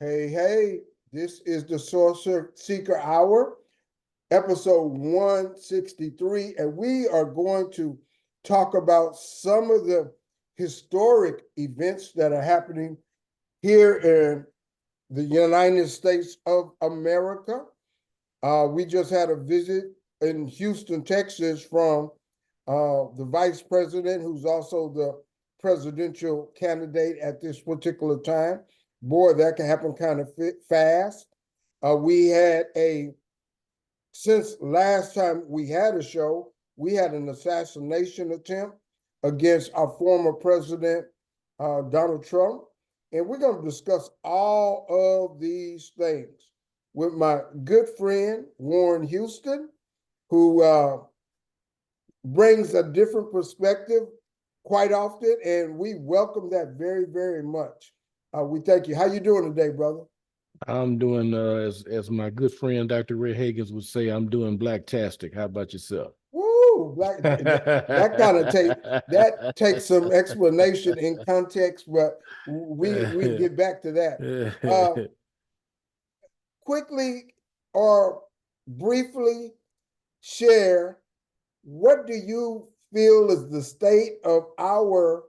Hey, this is the Sourceseeker Hour, episode 163, and we are going to talk about some of the historic events that are happening here in the United States of America. We just had a visit in Houston, Texas from the vice president, who's also the presidential candidate at this particular time. Boy, that can happen kind of fast. We had since last time we had a show, we had an assassination attempt against our former president, Donald Trump. And we're going to discuss all of these things with my good friend, Warren Houston, who brings a different perspective quite often, and we welcome that very, very much. We thank you. How you doing today, brother? I'm doing as my good friend Dr. Ray Hagins would say, I'm doing blacktastic. How about yourself? Woo! That kind of takes some explanation in context, but we get back to that. Quickly or briefly share, what do you feel is the state of our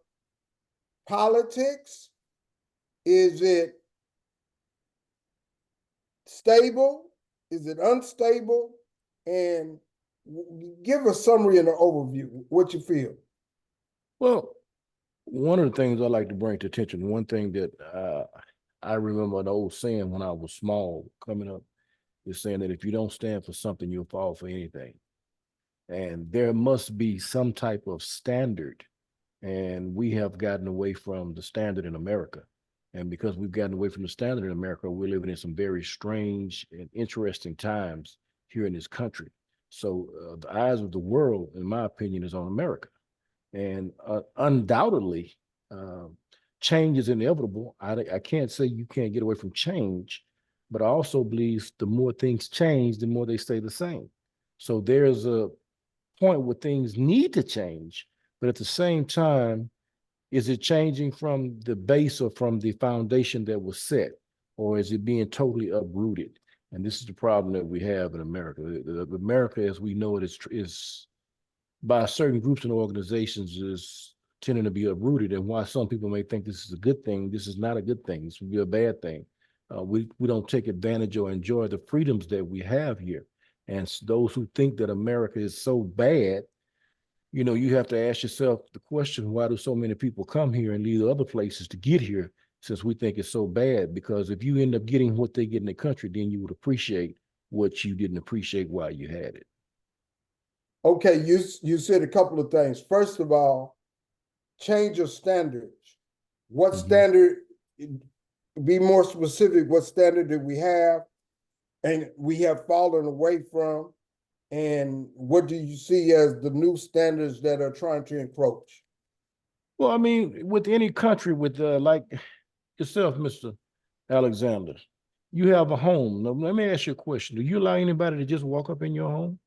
politics? Is it stable? Is it unstable? And give a summary and an overview, what you feel. Well, one of the things I like to bring to attention, one thing that I remember an old saying when I was small coming up, is saying that if you don't stand for something, you'll fall for anything. And there must be some type of standard. And we have gotten away from the standard in America. And because we've gotten away from the standard in America, we're living in some very strange and interesting times here in this country. So the eyes of the world, in my opinion, is on America. And undoubtedly, change is inevitable. I can't say you can't get away from change, but I also believe the more things change, the more they stay the same. So there's a point where things need to change, but at the same time, is it changing from the base or from the foundation that was set, or is it being totally uprooted? And this is the problem that we have in America. America, as we know it, is by certain groups and organizations is tending to be uprooted. And why some people may think this is a good thing, this is not a good thing. This would be a bad thing. We don't take advantage or enjoy the freedoms that we have here. And those who think that America is so bad, you have to ask yourself the question, why do so many people come here and leave other places to get here since we think it's so bad? Because if you end up getting what they get in the country, then you would appreciate what you didn't appreciate while you had it. Okay, you said a couple of things. First of all, change of standards. What standard, be more specific, what standard did we have and we have fallen away from? And what do you see as the new standards that are trying to encroach? Well, I mean, with any country, with like yourself, Mr. Alexander, you have a home. Now, let me ask you a question. Do you allow anybody to just walk up in your home?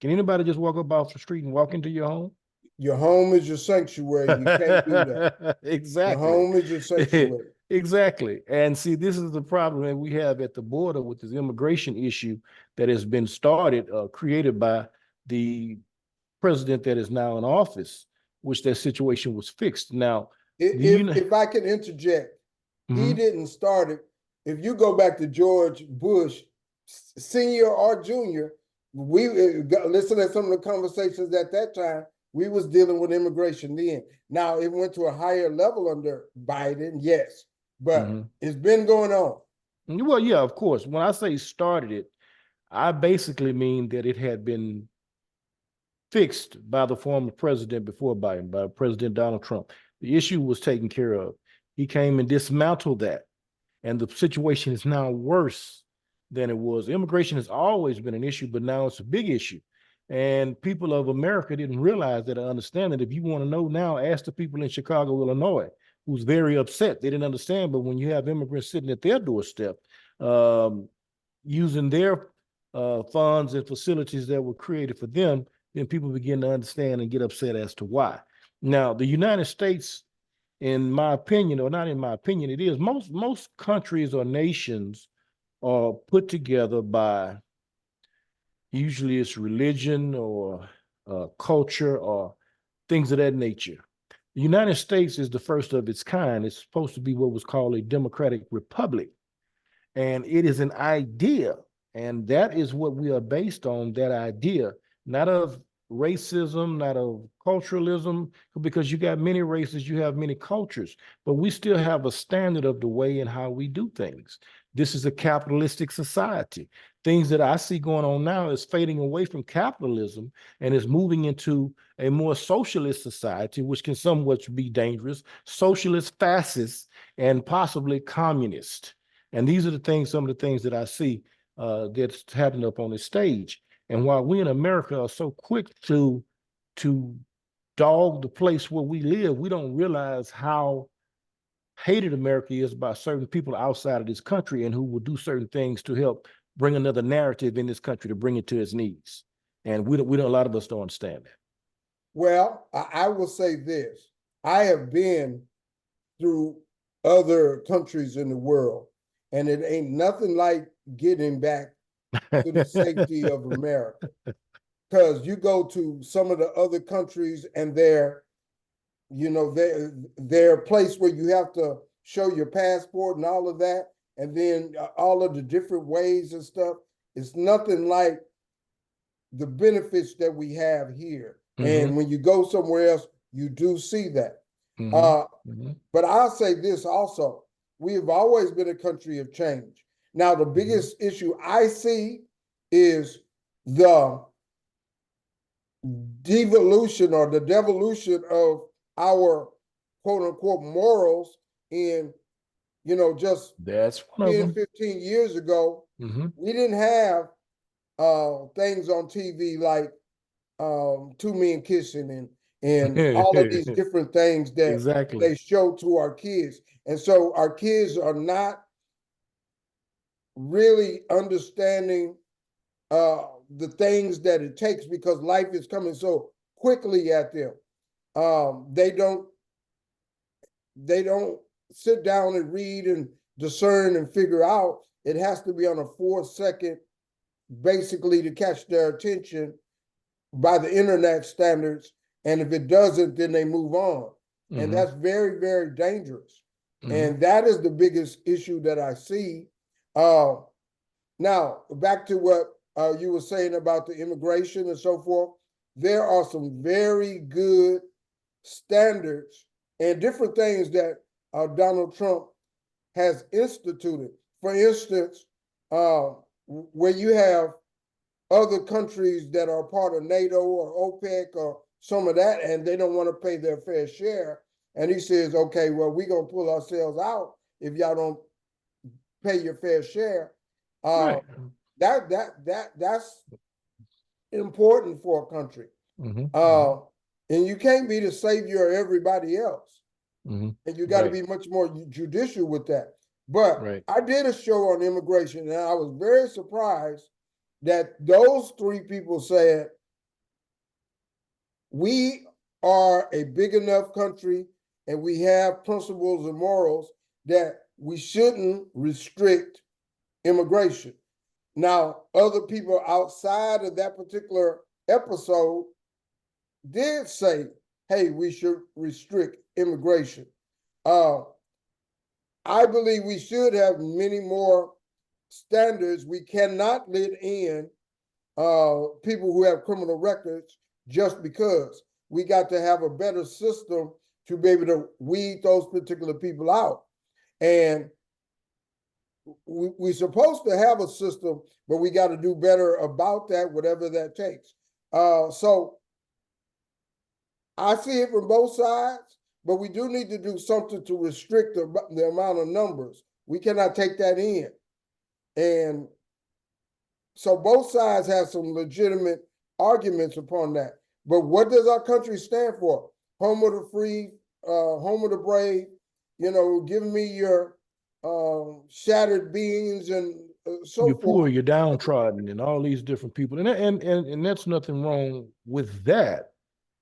Can anybody just walk up off the street and walk into your home? Your home is your sanctuary. You can't do that. Exactly. Your home is your sanctuary. Exactly. And see, this is the problem that we have at the border with this immigration issue that has been started, created by the president that is now in office, which that situation was fixed. Now, if I can interject, he didn't start it. If you go back to George Bush, senior or junior, we listen to some of the conversations at that time. We was dealing with immigration then. Now it went to a higher level under Biden, yes, but it's been going on. Well, yeah, of course. When I say started it, I basically mean that it had been fixed by the former president before Biden, by President Donald Trump. The issue was taken care of. He came and dismantled that. And the situation is now worse than it was. Immigration has always been an issue, but now it's a big issue. And people of America didn't realize that. I understand that. If you want to know now, ask the people in Chicago, Illinois, who's very upset. They didn't understand, but when you have immigrants sitting at their doorstep, using their funds and facilities that were created for them, then people begin to understand and get upset as to why. Now, the United States in my opinion, or not in my opinion, it is most countries or nations are put together by usually it's religion or culture or things of that nature. The United States is the first of its kind. It's supposed to be what was called a democratic republic, and it is an idea, and that is what we are based on, that idea, not of racism, not of culturalism, because you got many races, you have many cultures, but we still have a standard of the way and how we do things. This is a capitalistic society. Things that I see going on now is fading away from capitalism and is moving into a more socialist society, which can somewhat be dangerous, socialist, fascist, and possibly communist. And these are the things, some of the things that I see that's happening up on the stage. And while we in America are so quick to dog the place where we live, we don't realize how hated America is by certain people outside of this country and who will do certain things to help bring another narrative in this country to bring it to its knees. And a lot of us don't understand that. Well, I will say this. I have been through other countries in the world, and it ain't nothing like getting back to the safety of America. Because you go to some of the other countries and they're a place where you have to show your passport and all of that, and then all of the different ways and stuff. It's nothing like the benefits that we have here. Mm-hmm. And when you go somewhere else, you do see that. Mm-hmm. But I'll say this also, we have always been a country of change. Now, the biggest issue I see is the devolution or the devolution of our quote unquote morals in, just that's 10, 15 years ago, we didn't have things on TV like Two Men Kissing and all of these different things that exactly they show to our kids. And so our kids are not really understanding the things that it takes because life is coming so quickly at them. They don't sit down and read and discern and figure out. It has to be on a 4-second, basically, to catch their attention by the internet standards. And if it doesn't, then they move on. And that's very, very dangerous. And that is the biggest issue that I see. Now, back to what you were saying about the immigration and so forth. There are some very good standards and different things that Donald Trump has instituted. For instance, where you have other countries that are part of NATO or OPEC or some of that, and they don't want to pay their fair share. And he says, okay, well, we're going to pull ourselves out if y'all don't pay your fair share. Right. That's important for a country. And you can't be the savior of everybody else. And you got to be much more judicial with that. But I did a show on immigration, and I was very surprised that those three people said, we are a big enough country and we have principles and morals that we shouldn't restrict immigration. Now, other people outside of that particular episode did say, hey, we should restrict immigration. I believe we should have many more standards. We cannot let in people who have criminal records just because. We got to have a better system to be able to weed those particular people out. And we're supposed to have a system, but we got to do better about that, whatever that takes. So I see it from both sides, but we do need to do something to restrict the amount of numbers. We cannot take that in. And so both sides have some legitimate arguments upon that. But what does our country stand for? Home of the free, home of the brave, give me your shattered beings and so you're forth. Poor, you're downtrodden, and all these different people. And that's nothing wrong with that.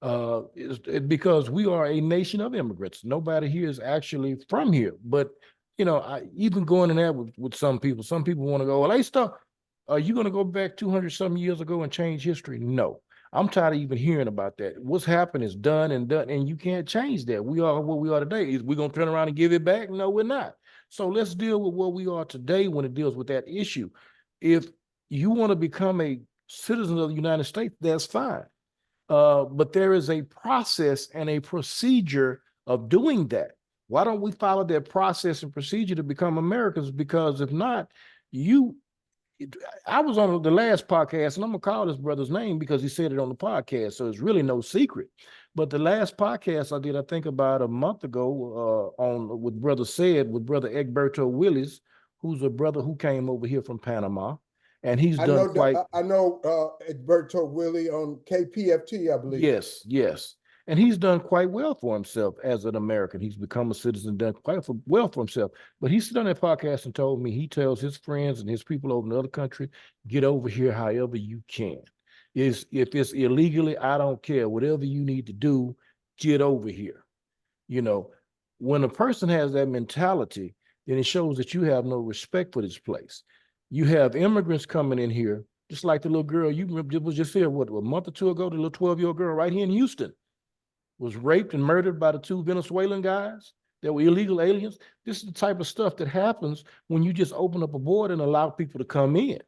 Because we are a nation of immigrants. Nobody here is actually from here. But even going in there with some people want to go, well, hey, stuff, are you going to go back 200 some years ago and change history? No. I'm tired of even hearing about that. What's happened is done and done, and you can't change that. We are what we are today. Is we going to turn around and give it back? No, we're not. So let's deal with what we are today when it deals with that issue. If you want to become a citizen of the United States, that's fine. But there is a process and a procedure of doing that. Why don't we follow that process and procedure to become Americans? Because if not, you I was on the last podcast, and I'm gonna call this brother's name because he said it on the podcast, so it's really no secret. But the last podcast I did, I think about a month ago, on with brother Egberto Willis, who's a brother who came over here from Panama, and he's done quite. I know Egberto Willie on KPFT, I believe. Yes, yes. And he's done quite well for himself as an American. He's become a citizen, done well for himself. But he's done that podcast and told me he tells his friends and his people over in the other country, get over here however you can. If it's illegally, I don't care. Whatever you need to do, get over here. You know, when a person has that mentality, then it shows that you have no respect for this place. You have immigrants coming in here, just like the little girl you was just here, what, a month or two ago, the little 12-year-old girl right here in Houston was raped and murdered by the two Venezuelan guys that were illegal aliens. This is the type of stuff that happens when you just open up a border and allow people to come in.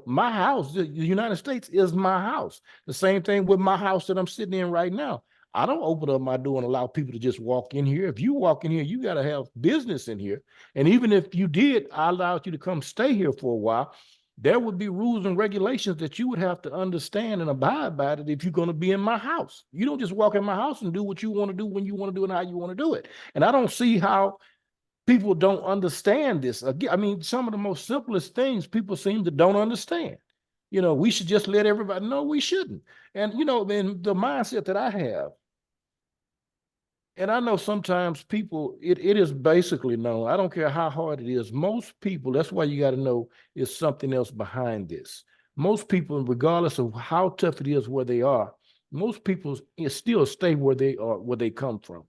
My house, the United States is my house. The same thing with my house that I'm sitting in right now. I don't open up my door and allow people to just walk in here. If you walk in here, you got to have business in here. And even if you did, I allowed you to come stay here for a while. There would be rules and regulations that you would have to understand and abide by it if you're going to be in my house. You don't just walk in my house and do what you want to do when you want to do it and how you want to do it. And I don't see how people don't understand this. I mean, some of the most simplest things people seem to don't understand. We should just let everybody know we shouldn't. And, then the mindset that I have, and I know sometimes people, it is basically known. I don't care how hard it is. Most people, that's why you got to know is something else behind this. Most people, regardless of how tough it is where they are, most people still stay where they are, where they come from.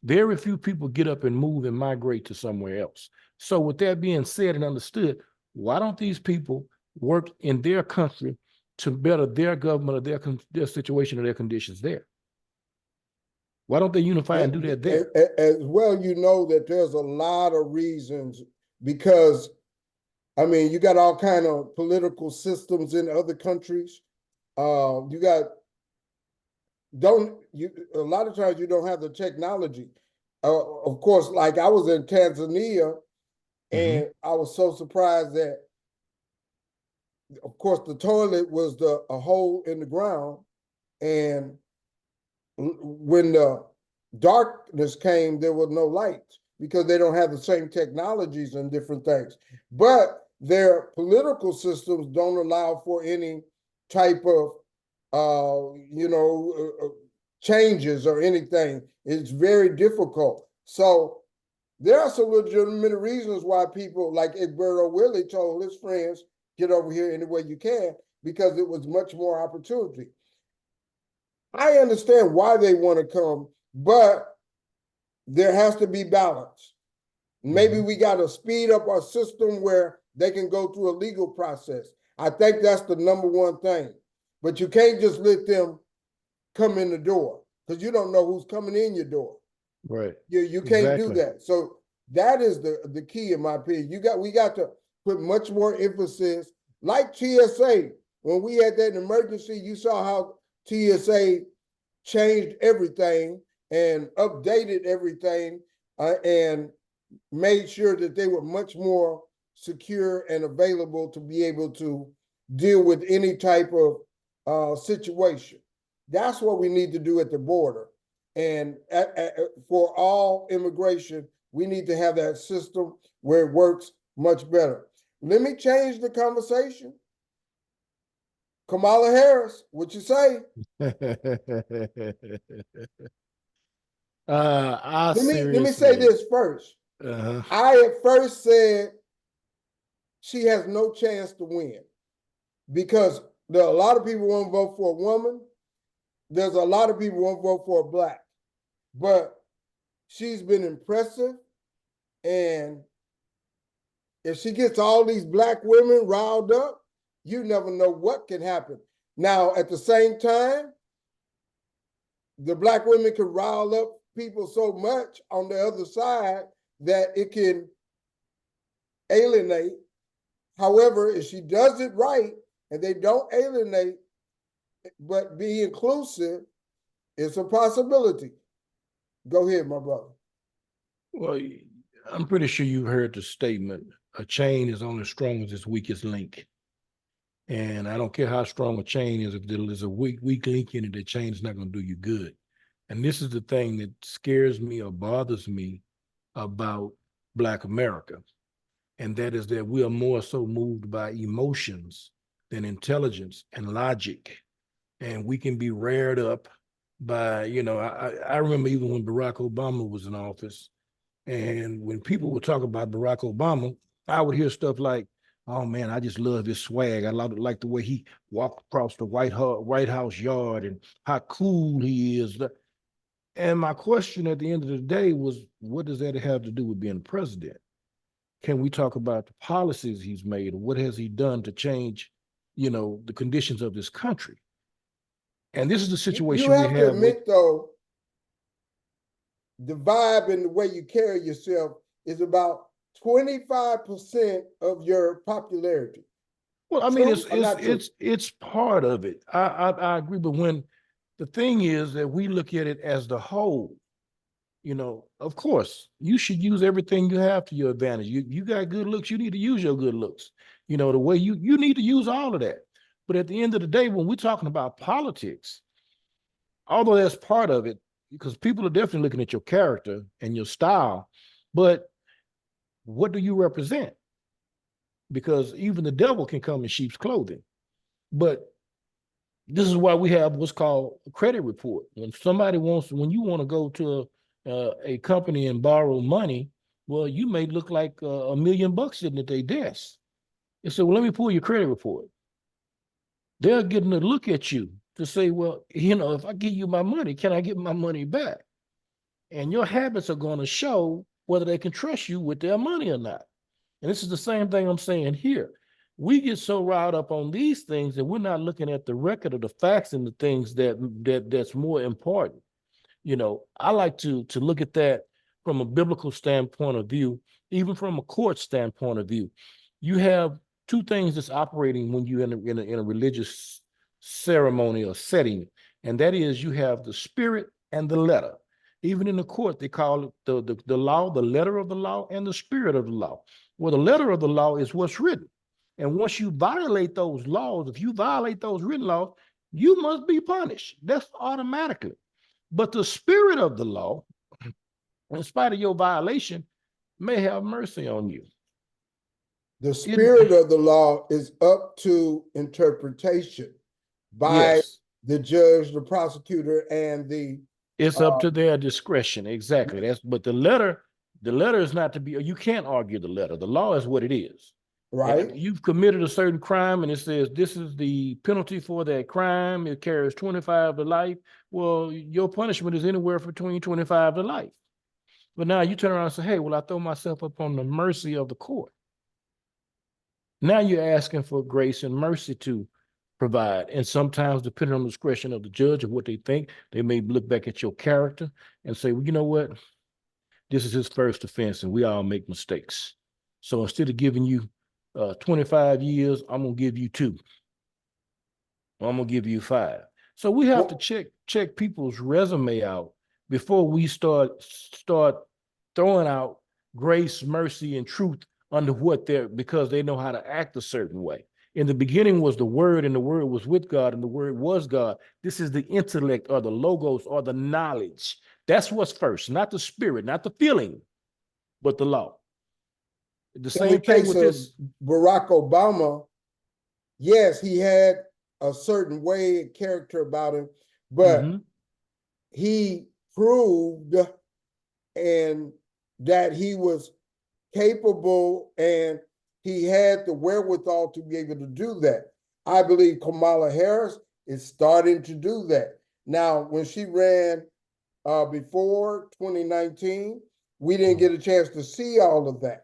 Very few people get up and move and migrate to somewhere else. So with that being said and understood, why don't these people work in their country to better their government or their situation or their conditions there? Why don't they unify and do that there? As well, that there's a lot of reasons because, I mean, you got all kind of political systems in other countries. You got a lot of times you don't have the technology. Of course, like I was in Tanzania, and I was so surprised that, of course, the toilet was a hole in the ground, and when the darkness came, there was no light because they don't have the same technologies and different things. But their political systems don't allow for any type of changes or anything. It's very difficult. So there are some legitimate reasons why people like Egberto Willie told his friends, get over here any way you can, because it was much more opportunity. I understand why they want to come, but there has to be balance. Maybe we got to speed up our system where they can go through a legal process. I think that's the number one thing. But you can't just let them come in the door because you don't know who's coming in your door. Right. You can't do that. So that is the key, in my opinion. We got to put much more emphasis, like TSA. When we had that emergency, you saw how TSA changed everything and updated everything and made sure that they were much more secure and available to be able to deal with any type of situation. That's what we need to do at the border. And for all immigration, we need to have that system where it works much better. Let me change the conversation. Kamala Harris, what you say? Let me say this first. I at first said she has no chance to win because a lot of people want to vote for a woman. there's a lot of people who won't vote for a black, but she's been impressive. And if she gets all these black women riled up, you never know what can happen. Now, at the same time, the black women can rile up people so much on the other side that it can alienate. However, if she does it right and they don't alienate, but be inclusive, it's a possibility. Go ahead, my brother. Well, I'm pretty sure you've heard the statement, a chain is only as strong as its weakest link. And I don't care how strong a chain is, if there's a weak link in it, the chain is not going to do you good. And this is the thing that scares me or bothers me about Black America. And that is that we are more so moved by emotions than intelligence and logic. And we can be reared up by, I remember even when Barack Obama was in office, and when people would talk about Barack Obama, I would hear stuff like, oh man, I just love his swag. I like the way he walked across the White House yard and how cool he is. And my question at the end of the day was, what does that have to do with being president? Can we talk about the policies he's made? What has he done to change, the conditions of this country? And this is the You situation we have to have with. admit, though, the vibe and the way you carry yourself is about 25% of your popularity. Well, I mean, True or not true? it's part of it. I agree, but when the thing is that we look at it as the whole, of course, you should use everything you have to your advantage. You got good looks, you need to use your good looks. The way you need to use all of that. But at the end of the day, when we're talking about politics, although that's part of it, because people are definitely looking at your character and your style, but what do you represent? Because even the devil can come in sheep's clothing. But this is why we have what's called a credit report. When you want to go to a company and borrow money, well, you may look like $1 million sitting at their desk. And so, well, let me pull your credit report. They're getting a look at you to say, well, if I give you my money, can I get my money back? And your habits are going to show whether they can trust you with their money or not. And this is the same thing I'm saying here. We get so riled up on these things that we're not looking at the record of the facts and the things that's more important. I like to look at that from a biblical standpoint of view, even from a court standpoint of view. You have two things that's operating when you're in a religious ceremony or setting, and that is you have the spirit and the letter. Even in the court, they call it the law, the letter of the law, and the spirit of the law. Well, the letter of the law is what's written. And once you violate those laws, if you violate those written laws, you must be punished. That's automatically. But the spirit of the law, in spite of your violation, may have mercy on you. The spirit of the law is up to interpretation by Yes. the judge, the prosecutor, and the. It's up to their discretion. Exactly. But the letter is not to be, you can't argue the letter. The law is what it is. Right. You've committed a certain crime and it says this is the penalty for that crime. It carries 25 to life. Well, your punishment is anywhere between 25 to life. But now you turn around and say, hey, well, I throw myself upon the mercy of the court. Now you're asking for grace and mercy to provide. And sometimes, depending on the discretion of the judge of what they think, they may look back at your character and say, well, you know what? This is his first offense and we all make mistakes. So instead of giving you 25 years, I'm going to give you 2. I'm going to give you 5. So we have to check people's resume out before we start throwing out grace, mercy, and truth under because they know how to act a certain way. In the beginning was the Word, and the Word was with God, and the Word was God. This is the intellect or the logos or the knowledge. That's what's first, not the spirit, not the feeling, but the law. The same thing with this. Barack Obama, yes, he had a certain way and character about him, but he proved and that he was capable and he had the wherewithal to be able to do that. I believe Kamala Harris is starting to do that. Now, when she ran before 2019, we didn't get a chance to see all of that.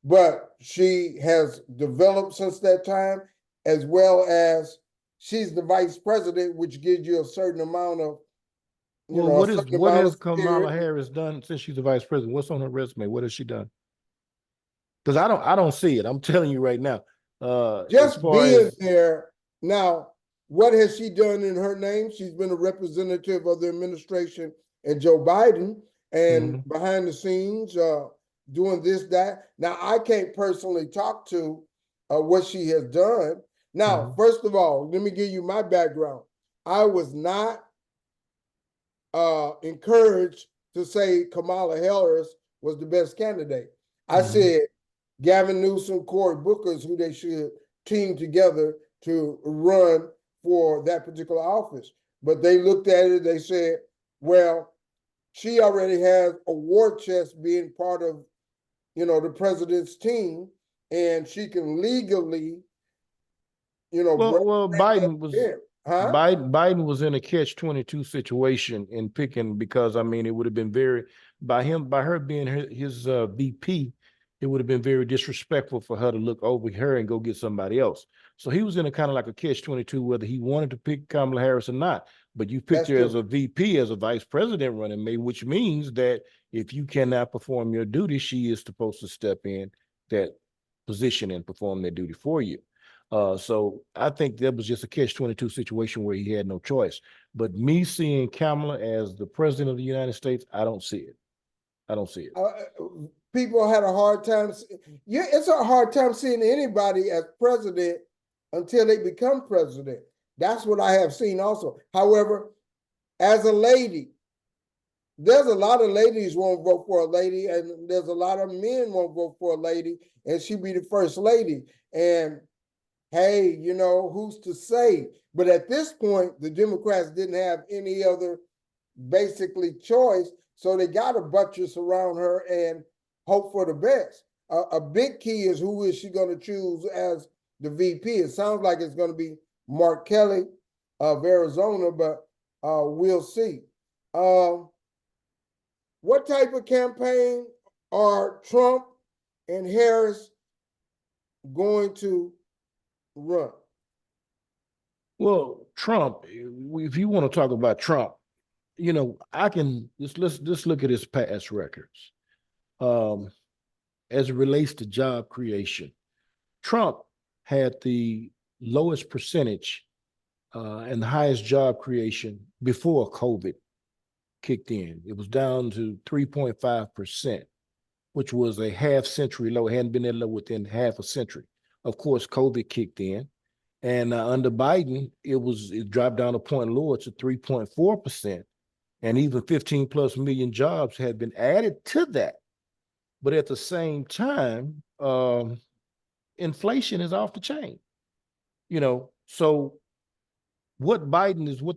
But she has developed since that time, as well as she's the vice president, which gives you a certain amount of, Well, a certain what amount has of Kamala security. Harris done since she's the vice president? What's on her resume? What has she done? Because I don't see it. I'm telling you right now. As Just far being as there. Now, what has she done in her name? She's been a representative of the administration and Joe Biden, and Mhm, behind the scenes, doing this, that. Now, I can't personally talk to what she has done. Now, mhm, first of all, let me give you my background. I was not encouraged to say Kamala Harris was the best candidate. I mhm. said Gavin Newsom, Cory Booker is who they should team together to run for that particular office. But they looked at it, they said, well, she already has a war chest being part of, the president's team, and she can legally, bring Well, that in. Huh? Biden was in a catch-22 situation in picking because I mean it would have been very by her being his VP, it would have been very disrespectful for her to look over her and go get somebody else. So he was in a kind of like a catch-22 whether he wanted to pick Kamala Harris or not. But you picked That's her as true. a VP, as a vice president running mate, which means that if you cannot perform your duty, she is supposed to step in that position and perform that duty for you. So I think that was just a catch-22 situation where he had no choice. But me seeing Kamala as the president of the United States, I don't see it. I don't see it. uh, People had a hard time. Yeah, it's a hard time seeing anybody as president until they become president. That's what I have seen also. However, as a lady, there's a lot of ladies won't vote for a lady, and there's a lot of men won't vote for a lady, and she be the first lady. And hey, who's to say? But at this point, the Democrats didn't have any other basically choice. So they got to buttress around her and hope for the best. A big key is who is she going to choose as the VP? It sounds like it's going to be Mark Kelly of Arizona, but we'll see. What type of campaign are Trump and Harris going to run? Well, Trump, if you want to talk about Trump, I can let's look at his past records. Um, as it relates to job creation, Trump had the lowest percentage and the highest job creation before COVID kicked in. It was down to 3.5%, which was a half century low. It hadn't been that low within half a century. Of course, COVID kicked in. And under Biden, it dropped down a point lower to 3.4%. And even 15 plus million jobs had been added to that. But at the same time, inflation is off the chain. So what Biden is what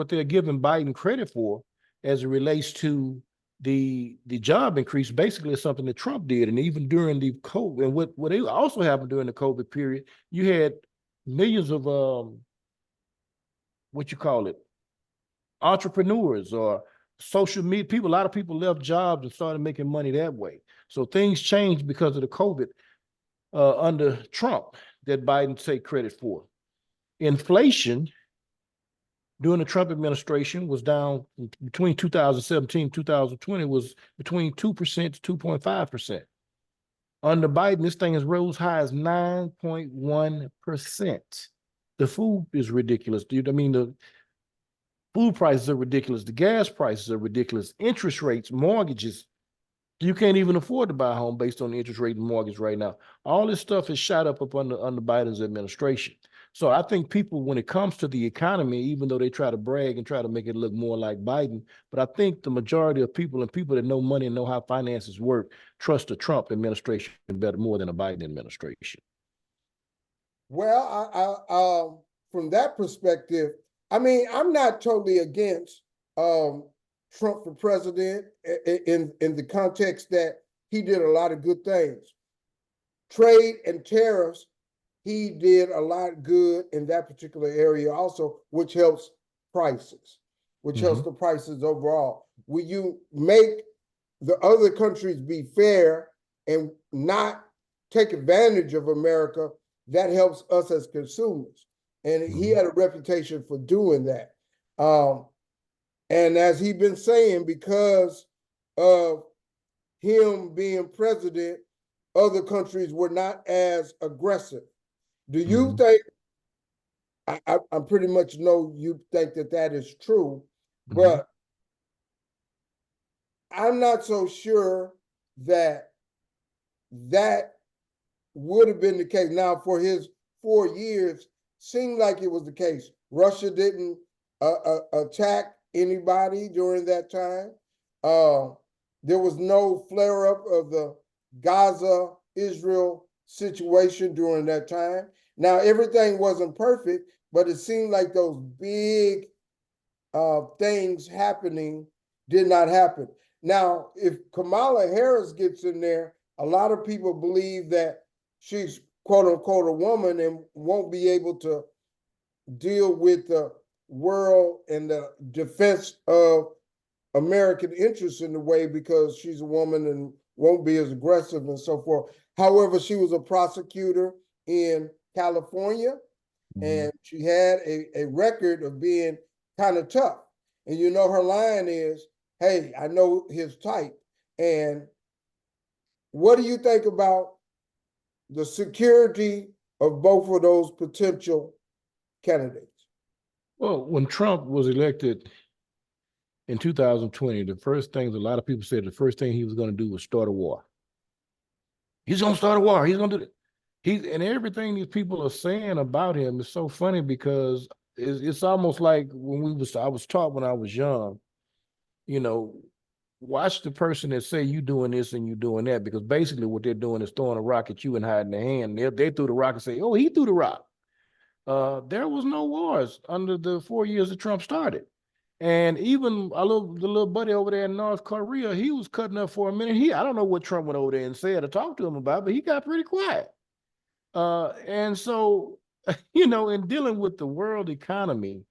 they're giving Biden credit for as it relates to the job increase basically is something that Trump did. And even during the COVID, and what also happened during the COVID period, you had millions of what you call it, entrepreneurs or social media people. A lot of people left jobs and started making money that way. So things changed because of the COVID under Trump that Biden take credit for. Inflation during the Trump administration was down between 2017 and 2020 was between 2% to 2.5%. Under Biden, this thing has rose high as 9.1%. The food is ridiculous, dude. I mean, the food prices are ridiculous. The gas prices are ridiculous. Interest rates, mortgages, you can't even afford to buy a home based on the interest rate and mortgage right now. All this stuff has shot up under Biden's administration. So I think people, when it comes to the economy, even though they try to brag and try to make it look more like Biden, but I think the majority of people and people that know money and know how finances work trust the Trump administration better more than a Biden administration. Well, from that perspective, I mean, I'm not totally against Trump for president in the context that he did a lot of good things. Trade and tariffs, he did a lot good in that particular area also, which helps prices, which helps the prices overall. When you make the other countries be fair and not take advantage of America, that helps us as consumers. And he had a reputation for doing that. And as he's been saying, because of him being president, other countries were not as aggressive. Do you think, I pretty much know you think that that is true, but I'm not so sure that that would have been the case. Now, for his 4 years, seemed like it was the case. Russia didn't attack anybody during that time. There was no flare up of the Gaza Israel situation during that time. Now, everything wasn't perfect, but it seemed like those big things happening did not happen. Now, if Kamala Harris gets in there, a lot of people believe that she's quote unquote a woman and won't be able to deal with the world and the defense of American interests in the way because she's a woman and won't be as aggressive and so forth. However, she was a prosecutor in California and she had a record of being kind of tough. And you know, her line is, hey, I know his type. And what do you think about the security of both of those potential candidates? Well, when Trump was elected in 2020, the first things a lot of people said, the first thing he was going to do was start a war. He's going to start a war. He's going to do it. And everything these people are saying about him is so funny because it's almost like I was taught when I was young, you know, watch the person that say you doing this and you doing that, because basically what they're doing is throwing a rock at you and hiding their hand. They threw the rock and say, oh, he threw the rock. There was no wars under the 4 years that Trump started. And even the little buddy over there in North Korea, he was cutting up for a minute. I don't know what Trump went over there and said or talked to him about, but he got pretty quiet. And so, in dealing with the world economy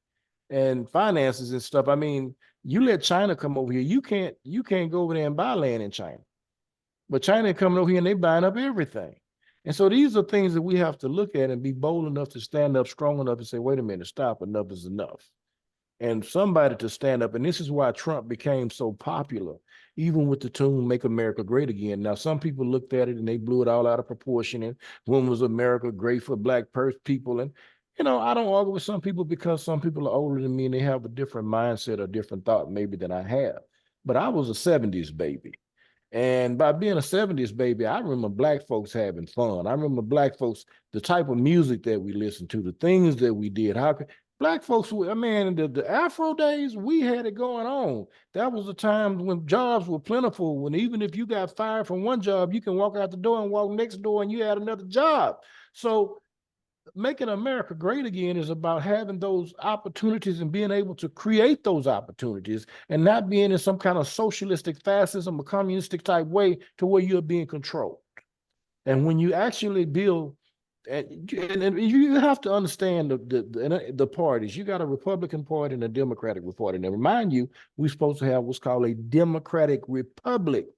and finances and stuff, I mean, you let China come over here, you can't go over there and buy land in China. But China coming over here and they buying up everything. And so these are things that we have to look at and be bold enough to stand up, strong enough to say, wait a minute, stop, enough is enough. And somebody to stand up. And this is why Trump became so popular, even with the tune Make America Great Again. Now, some people looked at it and they blew it all out of proportion. And when was America great for Black people? And, I don't argue with some people because some people are older than me and they have a different mindset or different thought maybe than I have. But I was a 70s baby. And by being a 70s baby, I remember Black folks having fun. I remember Black folks, the type of music that we listened to, the things that we did. Black folks, the Afro days, we had it going on. That was the time when jobs were plentiful, when even if you got fired from one job, you can walk out the door and walk next door and you had another job. So making America great again is about having those opportunities and being able to create those opportunities and not being in some kind of socialistic fascism or communistic type way to where you're being controlled. And when you actually build, and you have to understand the parties. You got a Republican Party and a Democratic Party. And remind you, we're supposed to have what's called a democratic republic.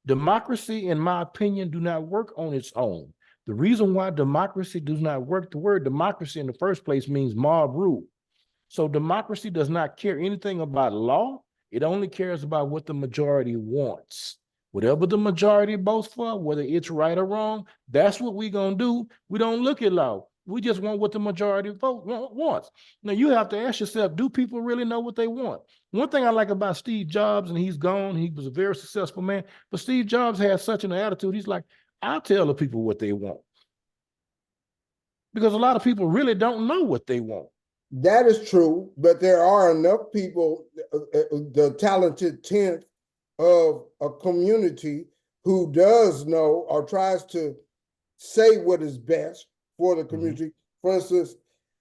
Democracy, in my opinion, do not work on its own. The reason why democracy does not work, the word democracy in the first place means mob rule. So democracy does not care anything about law. It only cares about what the majority wants. Whatever the majority votes for, whether it's right or wrong, that's what we're going to do. We don't look at law. We just want what the majority wants. Now, you have to ask yourself, do people really know what they want? One thing I like about Steve Jobs, and he's gone, he was a very successful man, but Steve Jobs had such an attitude. He's like, I'll tell the people what they want. Because a lot of people really don't know what they want. That is true, but there are enough people, the talented tenth of a community who does know or tries to say what is best for the community. For instance,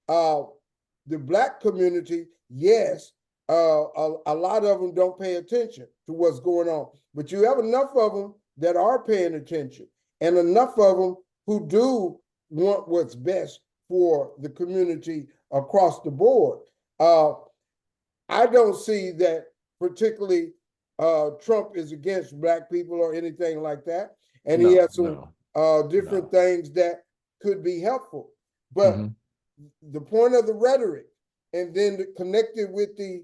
the Black community, yes, a lot of them don't pay attention to what's going on, but you have enough of them that are paying attention and enough of them who do want what's best for the community across the board. I don't see that particularly Trump is against black people or anything like that. And he No, has some no, different no. things that could be helpful. But Hmm. the point of the rhetoric, and then connected with the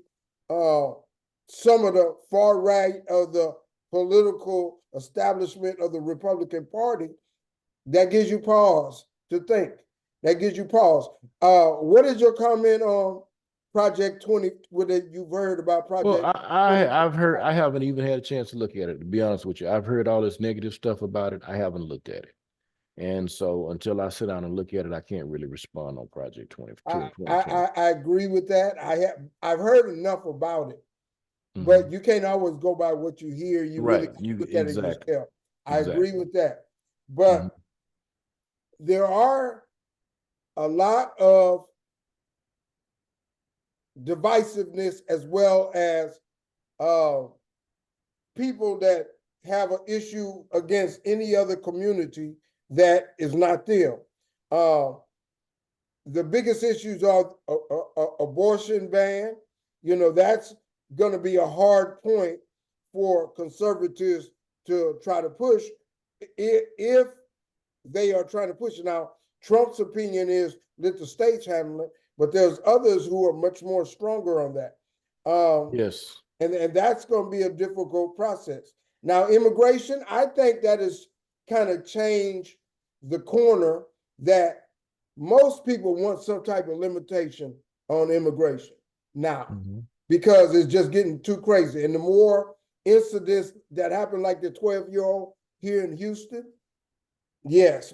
some of the far right of the political establishment of the Republican Party, that gives you pause to think. That gives you pause. What is your comment on Project 20? What you've heard about Well, Project 20? I've heard, I haven't even had a chance to look at it, to be honest with you. I've heard all this negative stuff about it. I haven't looked at it. And so until I sit down and look at it, I can't really respond on Project 20, I, 2020. I agree with that. I've heard enough about it, Hmm. but you can't always go by what you hear. You really Right. got to You look at it exactly. yourself. I agree Exactly. with that. Hmm. But there are a lot of divisiveness as well as uh, people that have an issue against any other community that is not them. Uh, the biggest issues are abortion ban. You know, that's going to be a hard point for conservatives to try to push if they are trying to push it. Now, Trump's opinion is let the states handle it, but there's others who are much more stronger on that. Yes. And that's going to be a difficult process. Now, immigration, I think that has kind of changed the corner that most people want some type of limitation on immigration now Hmm. because it's just getting too crazy. And the more incidents that happen, like the 12-year-old here in Houston, yes,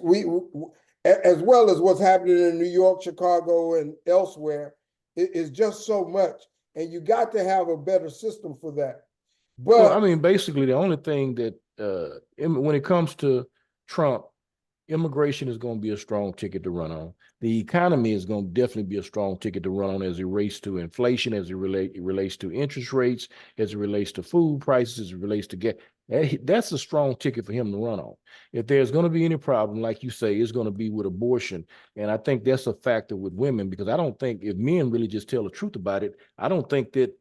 as well as what's happening in New York, Chicago, and elsewhere, it is just so much. And you got to have a better system for that. Well, I But mean, basically, the only thing that when it comes to Trump, immigration is going to be a strong ticket to run on. The economy is going to definitely be a strong ticket to run on as it relates to inflation, as it relates to interest rates, as it relates to food prices, as it relates to gas. That's a strong ticket for him to run on. If there's going to be any problem, like you say, it's going to be with abortion. And I think that's a factor with women because I don't think if men really just tell the truth about it, I don't think that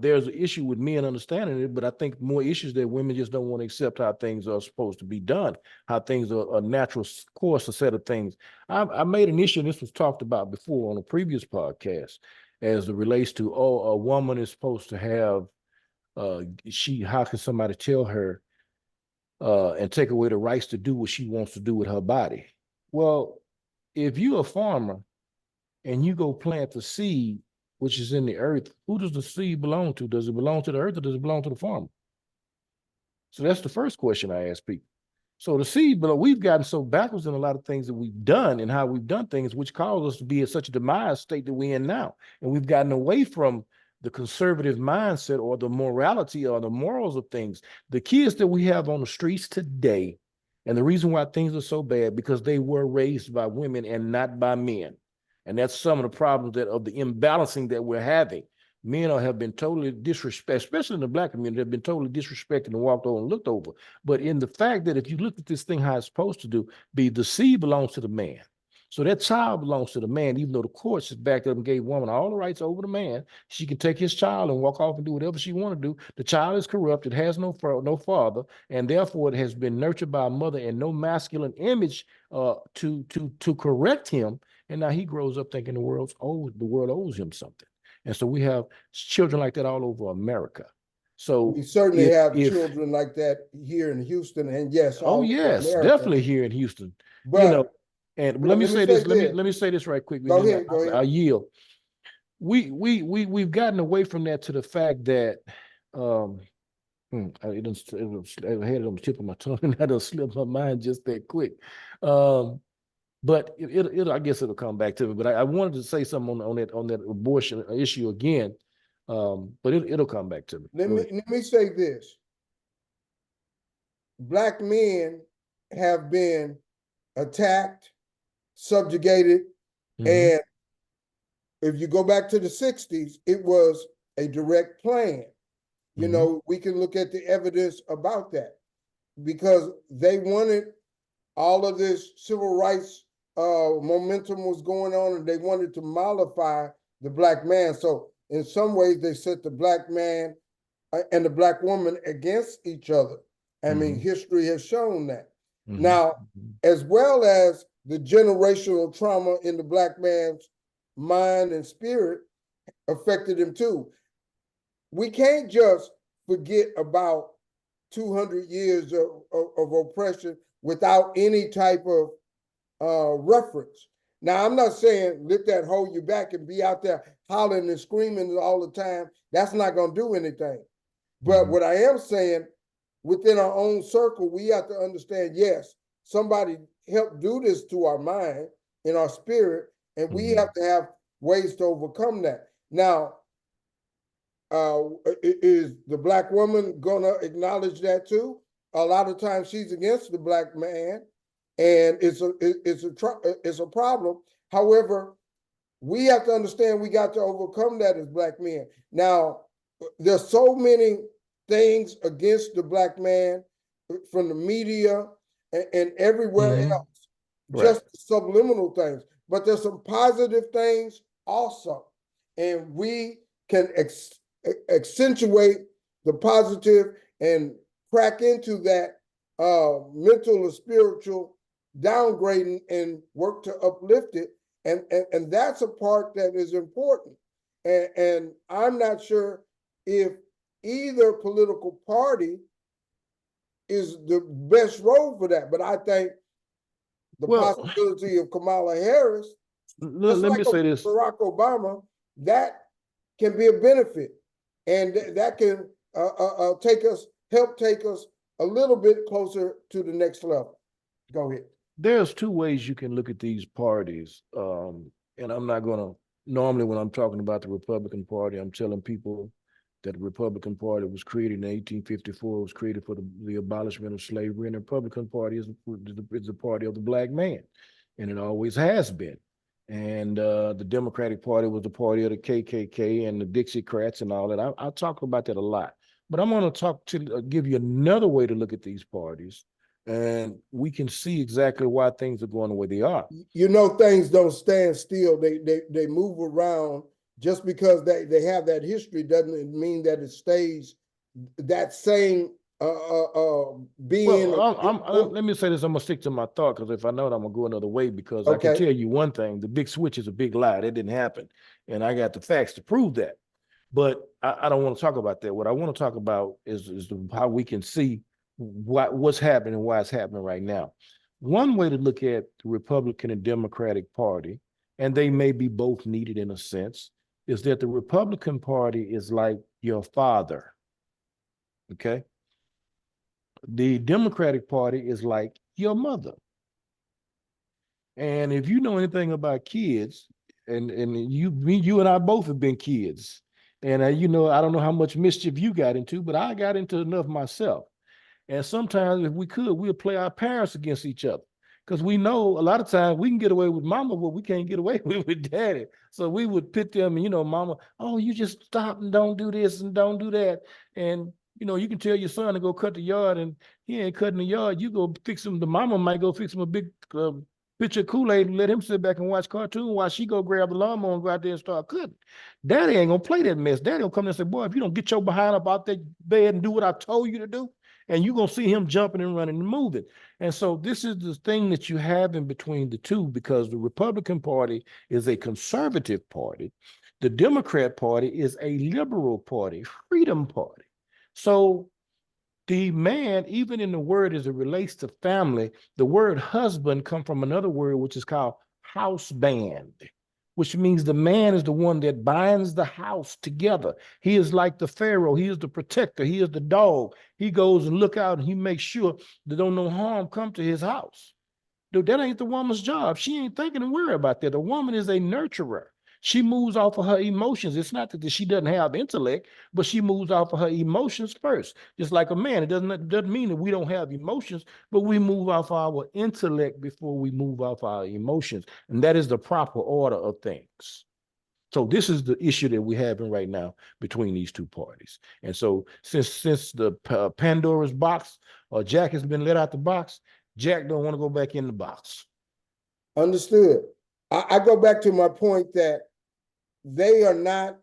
there's an issue with men understanding it, but I think more issues that women just don't want to accept how things are supposed to be done, how things are a natural course, a set of things. I made an issue, and this was talked about before on a previous podcast, as it relates to, oh, a woman is supposed to have, how can somebody tell her and take away the rights to do what she wants to do with her body? Well, if you're a farmer and you go plant the seed, which is in the earth, who does the seed belong to? Does it belong to the earth or does it belong to the farmer? So that's the first question I ask people. So to see, but we've gotten so backwards in a lot of things that we've done and how we've done things, which caused us to be in such a demise state that we're in now. And we've gotten away from the conservative mindset or the morality or the morals of things. The kids that we have on the streets today, and the reason why things are so bad, because they were raised by women and not by men. And that's some of the problems that of the imbalancing that we're having. Men have been totally disrespected, especially in the black community, have been totally disrespected and walked over and looked over. But in the fact that if you look at this thing how it's supposed to do, be the seed belongs to the man. So that child belongs to the man, even though the courts has backed up and gave woman all the rights over the man. She can take his child and walk off and do whatever she want to do. The child is corrupt. It has no father, and therefore it has been nurtured by a mother and no masculine image to correct him. And now he grows up thinking the world owes him something. And so we have children like that all over America. we So certainly have if children like that here in Houston, and yes, oh all over yes, America. definitely here in Houston, you know. But And let me let me say say this. this. Let me say this right quick, and Go then ahead. Go ahead. I yield. We've gotten away from that to the fact that um I had it on the tip of my tongue and I don't slip my mind just that quick. Um, but I guess it'll come back to me. But I wanted to say something on that abortion issue again. But it'll come back to me. Go ahead. Let me say this. Black men have been attacked, subjugated, Hmm. and if you go back to the 60s, it was a direct plan. You Hmm. know, we can look at the evidence about that because they wanted all of this civil rights momentum was going on and they wanted to mollify the black man. So in some ways they set the black man and the black woman against each other. I mean, history has shown that. Now, as well as the generational trauma in the black man's mind and spirit affected him too. We can't just forget about 200 years of oppression without any type of reference. Now, I'm not saying let that hold you back and be out there hollering and screaming all the time. That's not going to do anything. But what I am saying, within our own circle, we have to understand, yes, somebody helped do this to our mind and our spirit, and we have to have ways to overcome that. Now, is the black woman gonna acknowledge that too? A lot of times she's against the black man, and it's a problem. However, we have to understand we got to overcome that as black men. Now, there's so many things against the black man from the media and everywhere else, just subliminal things. But there's some positive things also, and we can accentuate the positive and crack into that mental or spiritual downgrading and work to uplift it. And that's a part that is important. And I'm not sure if either political party is the best role for that. But I think the possibility of Kamala Harris, let me say this. Barack Obama, that can be a benefit. And that can help take us a little bit closer to the next level. Go ahead. There's two ways you can look at these parties. And I'm not going to, normally when I'm talking about the Republican Party, I'm telling people that the Republican Party was created in 1854, was created for the abolishment of slavery, and the Republican Party is the party of the black man, and it always has been. And the Democratic Party was the party of the KKK and the Dixiecrats and all that. I'll talk about that a lot. But I'm going to give you another way to look at these parties, and we can see exactly why things are going the way they are. You know, things don't stand still. They move around. Just because they have that history doesn't mean that it stays that same being. Well, let me say this. I'm going to stick to my thought, because if I know it, I'm going to go another way, because I can tell you one thing. The big switch is a big lie. That didn't happen. And I got the facts to prove that. But I don't want to talk about that. What I want to talk about is how we can see what's happening and why it's happening right now. One way to look at the Republican and Democratic Party, and they may be both needed in a sense, is that the Republican Party is like your father, okay? The Democratic Party is like your mother. And if you know anything about kids, and you and I both have been kids, and you know, I don't know how much mischief you got into, but I got into enough myself. And sometimes if we could, we'd play our parents against each other. Because we know a lot of times we can get away with mama, but we can't get away with daddy. So we would pit them, and, you know, mama, oh, you just stop and don't do this and don't do that. And, you know, you can tell your son to go cut the yard, and he ain't cutting the yard. You go fix him. The mama might go fix him a big pitcher of Kool-Aid and let him sit back and watch cartoon while she go grab the lawnmower and go out there and start cutting. Daddy ain't going to play that mess. Daddy will come in and say, boy, if you don't get your behind up out that bed and do what I told you to do, and you're going to see him jumping and running and moving. And so this is the thing that you have in between the two, because the Republican Party is a conservative party. The Democrat Party is a liberal party, freedom party. So the man, even in the word as it relates to family, the word husband comes from another word, which is called house band, which means the man is the one that binds the house together. He is like the Pharaoh. He is the protector. He is the dog. He goes and look out and he makes sure that don't no harm come to his house. Dude, that ain't the woman's job. She ain't thinking and worry about that. The woman is a nurturer. She moves off of her emotions. It's not that she doesn't have intellect, but she moves off of her emotions first. Just like a man, it doesn't mean that we don't have emotions, but we move off our intellect before we move off our emotions. And that is the proper order of things. So this is the issue that we're having right now between these two parties. And so since the Pandora's box, or Jack has been let out the box, Jack don't want to go back in the box. Understood. I go back to my point that they are not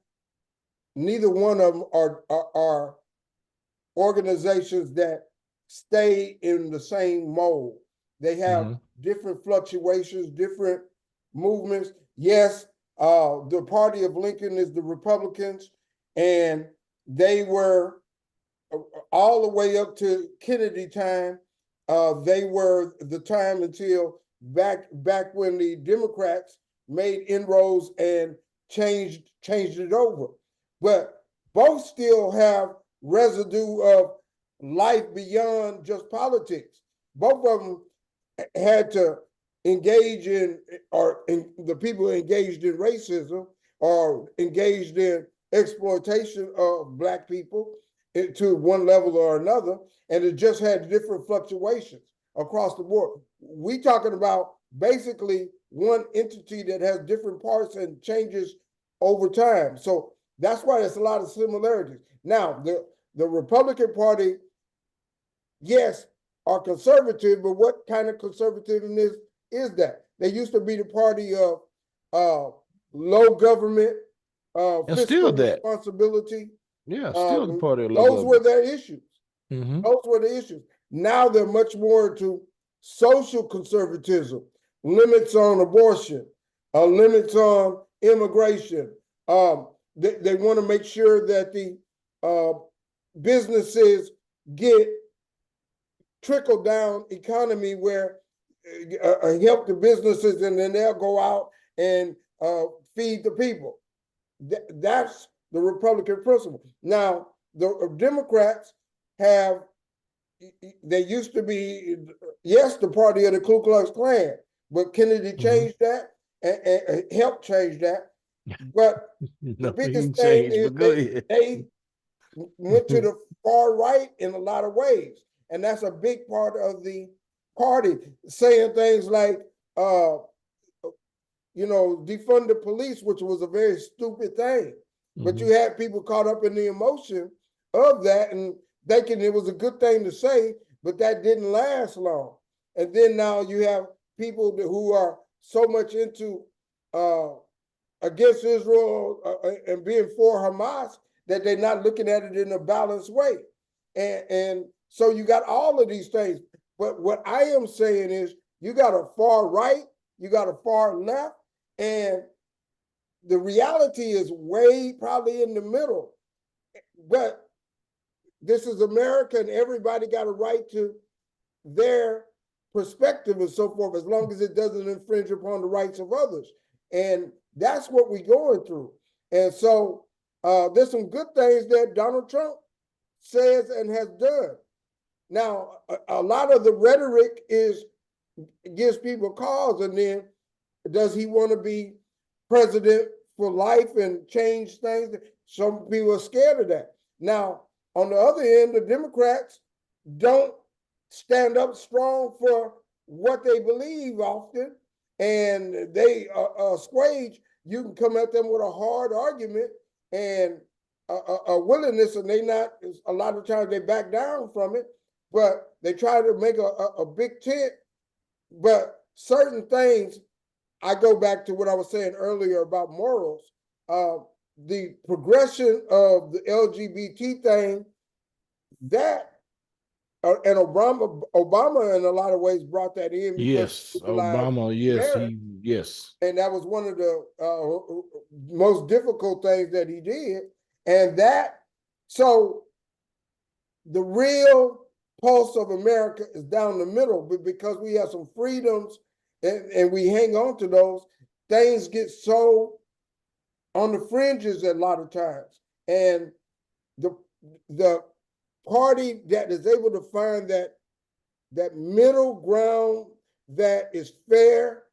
neither one of them are organizations that stay in the same mold. They have different fluctuations, different movements. Yes, the party of Lincoln is the Republicans, and they were all the way up to Kennedy time. They were the time until back when the Democrats made inroads and changed it over. But both still have residue of life beyond just politics. Both of them had to engage in, or the people engaged in racism or engaged in exploitation of Black people to one level or another, and it just had different fluctuations across the board. We talking about basically one entity that has different parts and changes over time. So that's why there's a lot of similarities. Now, the Republican Party, yes, are conservative, but what kind of conservatism is that? They used to be the party of low government, fiscal responsibility. Yeah, still the party of low those were government. their issues. Those were the issues. Now they're much more to social conservatism, limits on abortion, limits on immigration. They want to make sure that the businesses get trickle down economy where help the businesses, and then they'll go out and feed the people. That's the Republican principle. Now, the Democrats have, they used to be, yes, the party of the Ku Klux Klan, but Kennedy changed that and helped change that. But the biggest thing is they went to the far right in a lot of ways. And that's a big part of the party, saying things like, defund the police, which was a very stupid thing. But you had people caught up in the emotion of that and thinking it was a good thing to say, but that didn't last long. And then now you have people who are so much into against Israel and being for Hamas that they're not looking at it in a balanced way. And so you got all of these things. But what I am saying is you got a far right, you got a far left, and the reality is way probably in the middle. But this is America, and everybody got a right to their perspective and so forth, as long as it doesn't infringe upon the rights of others. And that's what we're going through. And so there's some good things that Donald Trump says and has done. Now, a lot of the rhetoric gives people cause, and then does he want to be president for life and change things? Some people are scared of that. Now, on the other end, the Democrats don't stand up strong for what they believe often, and they assuage. You can come at them with a hard argument and a willingness, and they not, a lot of times they back down from it, but they try to make a big tent. But certain things, I go back to what I was saying earlier about morals. The progression of the LGBT thing, that and Obama in a lot of ways brought that in. Yes, Obama. Yes, yes. And that was one of the most difficult things that he did. And so the real pulse of America is down the middle, but because we have some freedoms and we hang on to those, things get so on the fringes a lot of times. And the party that is able to find that middle ground that is fair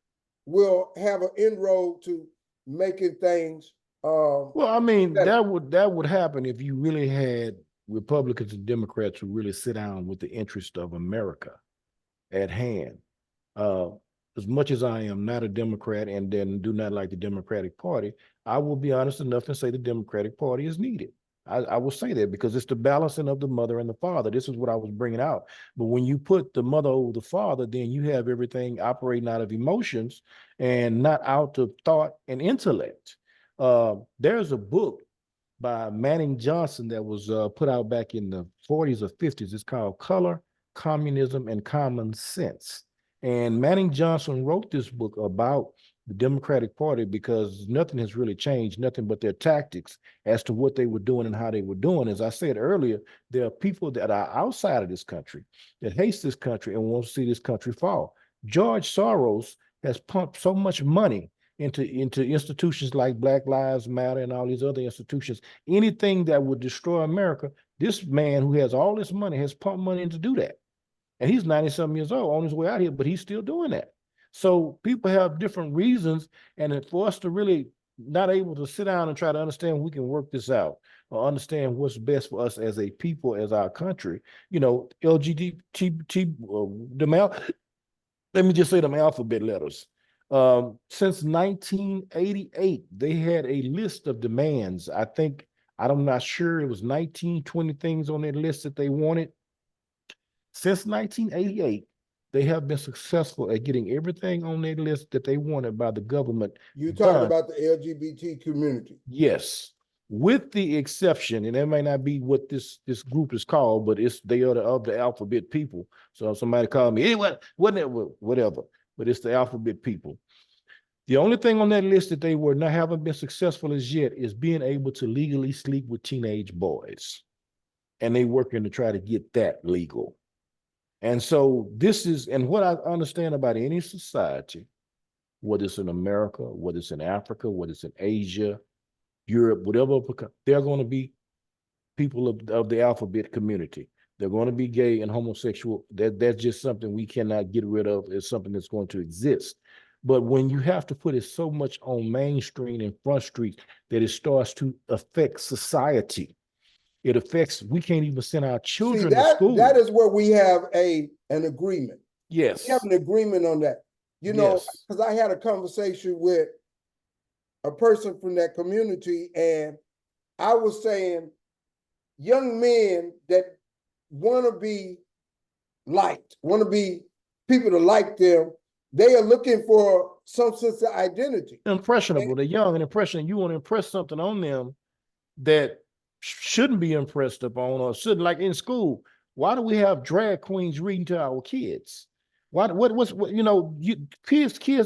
will have an inroad to making things. Well, I mean, better. that would happen if you really had Republicans and Democrats who really sit down with the interest of America at hand. As much as I am not a Democrat and then do not like the Democratic Party, I will be honest enough and say the Democratic Party is needed. I will say that because it's the balancing of the mother and the father. This is what I was bringing out. But when you put the mother over the father, then you have everything operating out of emotions and not out of thought and intellect. There's a book by Manning Johnson that was put out back in the 40s or 50s. It's called Color, Communism, and Common Sense. And Manning Johnson wrote this book about the Democratic Party because nothing has really changed, nothing but their tactics as to what they were doing and how they were doing. As I said earlier, there are people that are outside of this country that hates this country and want to see this country fall. George Soros has pumped so much money into institutions like Black Lives Matter and all these other institutions. Anything that would destroy America, this man who has all this money has pumped money in to do that. And he's 90-something years old on his way out here, but he's still doing that. So people have different reasons, and for us to really not able to sit down and try to understand we can work this out or understand what's best for us as a people, as our country, LGBT, let me just say them alphabet letters. Since 1988, they had a list of demands. I'm not sure, it was 19, 20 things on that list that they wanted. Since 1988, they have been successful at getting everything on their list that they wanted by the government. You talking about the LGBT community? Yes, with the exception, and that may not be what this group is called, but they are of the alphabet people. So if somebody called me, anyway, whatever, but it's the alphabet people. The only thing on that list that they haven't been successful as yet is being able to legally sleep with teenage boys. And they working to try to get that legal. And so and what I understand about any society, whether it's in America, whether it's in Africa, whether it's in Asia, Europe, whatever, they're going to be people of the alphabet community. They're going to be gay and homosexual. That's just something we cannot get rid of. It's something that's going to exist. But when you have to put it so much on Main Street and Front Street that it starts to affect society, it affects, we can't even send our children to school. That is where we have an agreement. Yes. We have an agreement on that. Because I had a conversation with a person from that community, and I was saying young men that want to be liked, want to be people to like them, they are looking for some sense of identity. Impressionable. They're young and impressionable. You want to impress something on them that shouldn't be impressed upon or shouldn't, like in school. Why do we have drag queens reading to our kids? Kids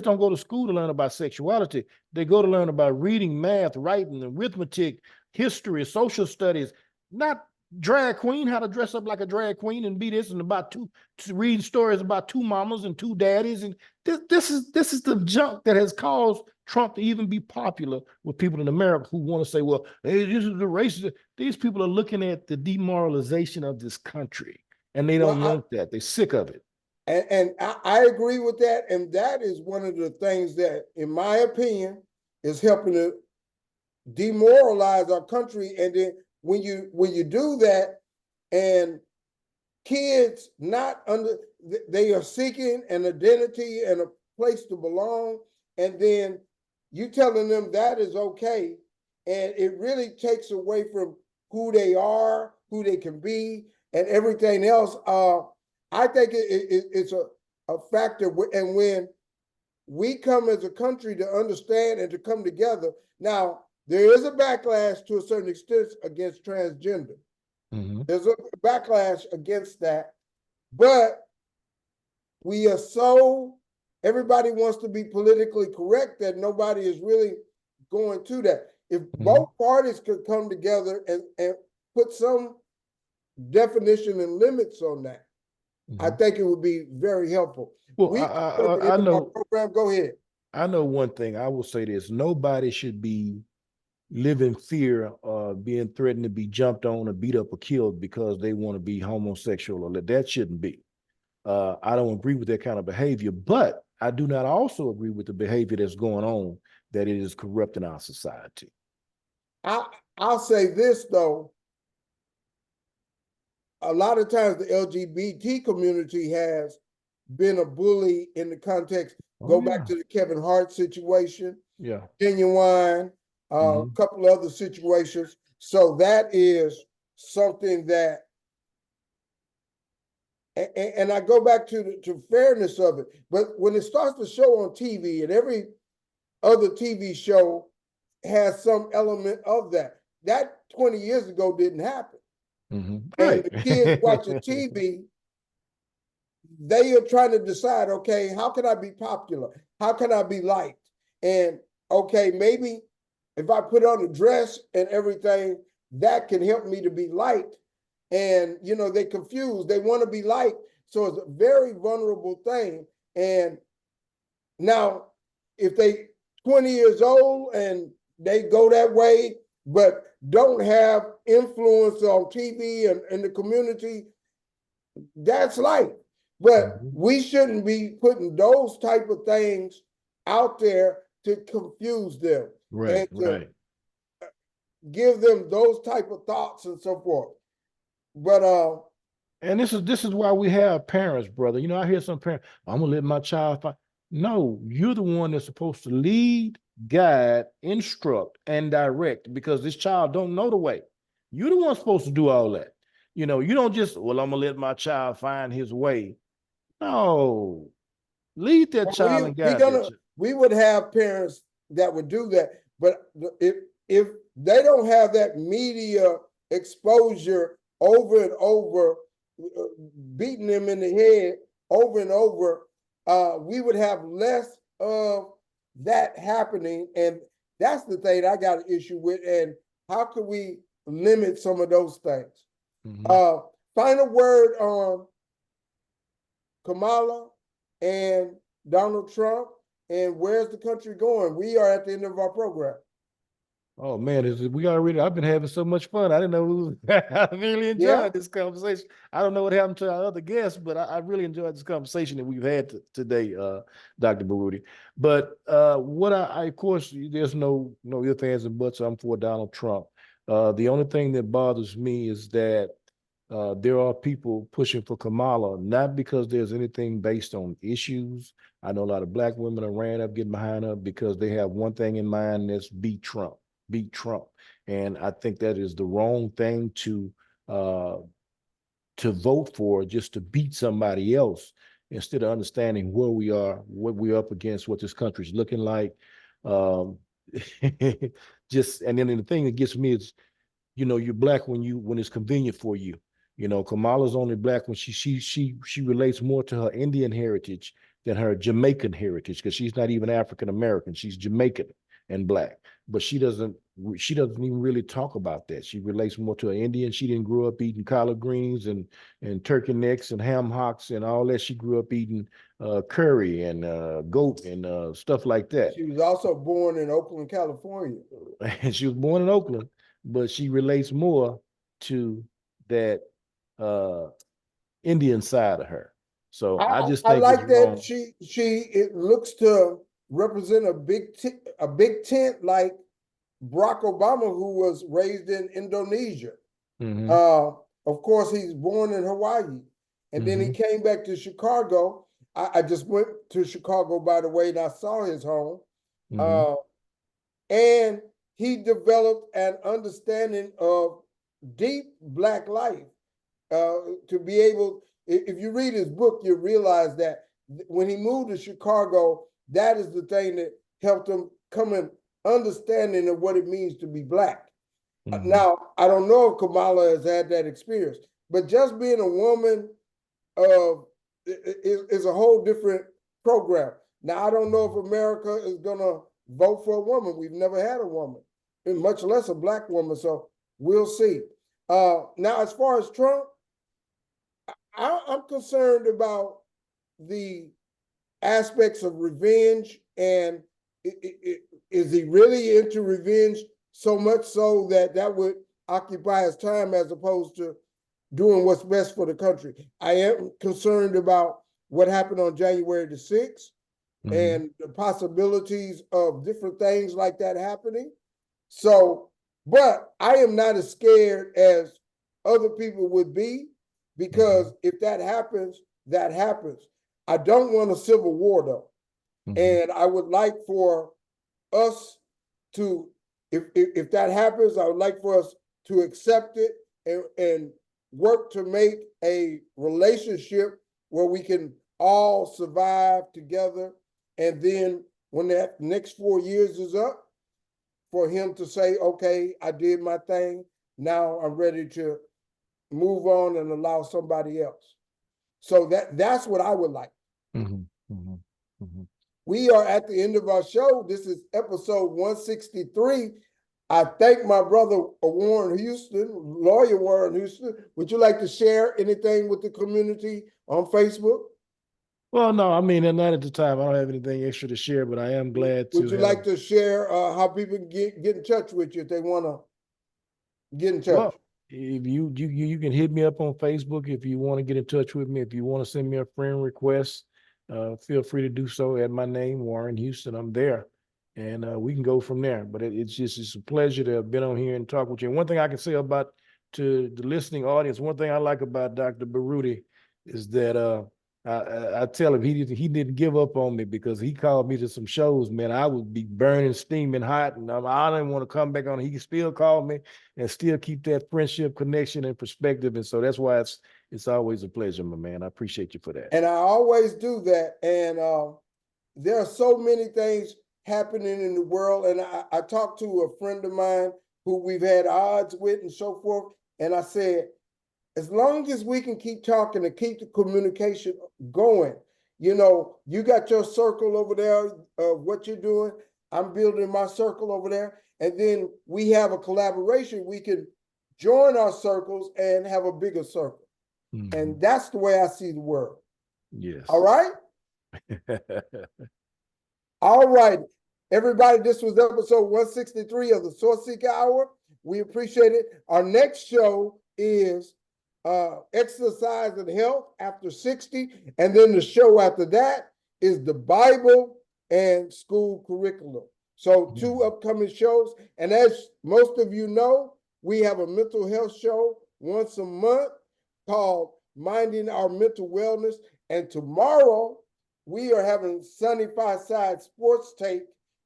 don't go to school to learn about sexuality. They go to learn about reading, math, writing, arithmetic, history, social studies, not drag queen, how to dress up like a drag queen and be this and to read stories about two mamas and two daddies. And this is the junk that has caused Trump to even be popular with people in America who want to say, well, hey, this is the racist. These people are looking at the demoralization of this country, and they don't want that. They're sick of it. And I agree with that. And that is one of the things that, in my opinion, is helping to demoralize our country. And then when you do that, and kids they are seeking an identity and a place to belong, and then you telling them that is okay, and it really takes away from who they are, who they can be, and everything else. I think it's a factor, and when we come as a country to understand and to come together. Now, there is a backlash to a certain extent against transgender. Mm-hmm. There's a backlash against that, but we are everybody wants to be politically correct that nobody is really going to that. If both parties could come together and put some definition and limits on that, I think it would be very helpful. Well, I know. Program, go ahead. I know one thing. I will say this: nobody should live in fear of being threatened to be jumped on or beat up or killed because they want to be homosexual, or that shouldn't be. I don't agree with that kind of behavior, but I do not also agree with the behavior that's going on, that it is corrupting our society. I'll say this, though. A lot of times the LGBT community has been a bully in the context. Go back to the Kevin Hart situation. Yeah. Genuine, a couple other situations. So that is something that, and I go back to fairness of it. But when it starts to show on TV, and every other TV show has some element of that, that 20 years ago didn't happen. And Right. the kids watching TV, they are trying to decide, okay, how can I be popular? How can I be liked? And okay, maybe if I put on a dress and everything, that can help me to be liked. And they confused. They want to be liked. So it's a very vulnerable thing. And now, if they 20 years old and they go that way, but don't have influence on TV and in the community, that's life. But Mhm. we shouldn't be putting those type of things out there to confuse them Right, and to right. give them those type of thoughts and so forth. But And this is why we have parents, brother. I hear some parents, I'm gonna let my child fight. No, you're the one that's supposed to lead, guide, instruct, and direct because this child don't know the way. You're the one supposed to do all that. You don't just, well, I'm gonna let my child find his way. No, lead that child and we're guide that gonna child. we would have parents that would do that. But if they don't have that media exposure over and over, beating them in the head over and over, we would have less of that happening. And that's the thing I got an issue with. And how can we limit some of those things? Mhm. Uh, Final word on Kamala and Donald Trump, and where's the country going? We are at the end of our program. Oh man, we already. I've been having so much fun. I didn't know. I really Yeah. enjoyed this conversation. I don't know what happened to our other guests, but I really enjoyed this conversation that we've had today, Dr. Baruti. But what of course, there's no ifs, ands, and buts. I'm for Donald Trump. The only thing that bothers me is that there are people pushing for Kamala, not because there's anything based on issues. I know a lot of black women are ran up, getting behind her because they have one thing in mind, that's beat Trump. And I think that is the wrong thing uh, to vote for, just to beat somebody else instead of understanding where we are, what we're up against, what this country's looking like. Um, just and then the thing that gets me is, you're black when it's convenient for you. Kamala's only black when she relates more to her Indian heritage than her Jamaican heritage, because she's not even African American. She's Jamaican and black, but she doesn't even really talk about that. She relates more to an Indian. She didn't grow up eating collard greens and turkey necks and ham hocks and all that. She grew up eating curry and goat and stuff like that. She was also born in Oakland, California. And she was born in Oakland, but she relates more to that uh, Indian side of her. So I just I think it's like that wrong. she it looks to represent a big tent like Barack Obama, who was raised in Indonesia. Hmm. Uh, of course, he's born in Hawaii, and then he Hmm. came back to Chicago. I just went to Chicago, by the way, and I saw his home. Hmm. Uh, and he developed an understanding of deep black life, to be able, if you read his book, you realize that when he moved to Chicago, that is the thing that helped him come in understanding of what it means to be black. Hmm. Now, I don't know if Kamala has had that experience, but just being a woman of is a whole different program. Now, I don't know if America is going to vote for a woman. We've never had a woman, and much less a black woman. So we'll see. Now, as far as Trump, I'm concerned about the aspects of revenge, and is he really into revenge so much so that that would occupy his time as opposed to doing what's best for the country? I am concerned about what happened on January the 6th Hmm. and the possibilities of different things like that happening. So, but I am not as scared as other people would be, because Hmm. if that happens, that happens. I don't want a civil war though. Hmm. And I would like for us to, if that happens, I would like for us to accept it and work to make a relationship where we can all survive together. And then when that next 4 years is up, for him to say, okay, I did my thing. Now I'm ready to move on and allow somebody else. So that's what I would like. Mhm, mhm, mhm. We are at the end of our show. This is episode 163. I thank my brother Warren Houston, lawyer Warren Houston. Would you like to share anything with the community on Facebook? Well, no, I mean, and not at the time. I don't have anything extra to share, but I am glad Would to you have. like to share how people can get in touch with you if they want to get in touch? Well, if you can hit me up on Facebook if you want to get in touch with me. If you want to send me a friend request, feel free to do so at my name, Warren Houston. I'm there, and we can go from there. But it's a pleasure to have been on here and talk with you. And one thing I can say about to the listening audience, one thing I like about Dr. Baruti is that I tell him he didn't give up on me, because he called me to some shows, man. I would be burning, steaming hot, and I didn't want to come back on. He can still call me and still keep that friendship, connection, and perspective. And so that's why it's always a pleasure, my man. I appreciate you for that. And I always do that. And there are so many things happening in the world. And I talked to a friend of mine who we've had odds with and so forth. And I said, as long as we can keep talking and keep the communication going, you got your circle over there of what you're doing. I'm building my circle over there. And then we have a collaboration. We can join our circles and have a bigger circle. Mhm. And that's the way I see the world. Yes. All right? All right. Everybody, this was episode 163 of the Sourceseeker Hour. We appreciate it. Our next show is exercise and health after 60. And then the show after that is the Bible and school curriculum. So 2 upcoming shows. And as most of you know, we have a mental health show once a month called Minding Our Mental Wellness. And tomorrow we are having Sunny Side Sports Take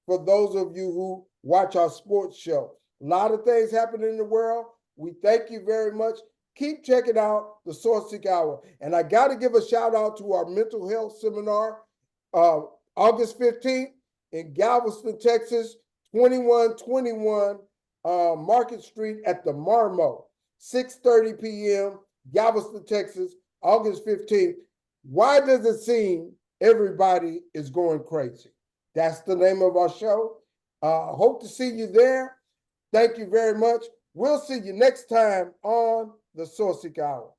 for those of you who watch our sports show. A lot of things happening in the world. We thank you very much. Keep checking out the Sourceseeker Hour. And I got to give a shout out to our mental health seminar, August 15th in Galveston, Texas, 2121 Market Street at the Marmo, 6:30 p.m., Galveston, Texas, August 15th. Why does it seem everybody is going crazy? That's the name of our show. Hope to see you there. Thank you very much. We'll see you next time on the Sourceseeker Hour.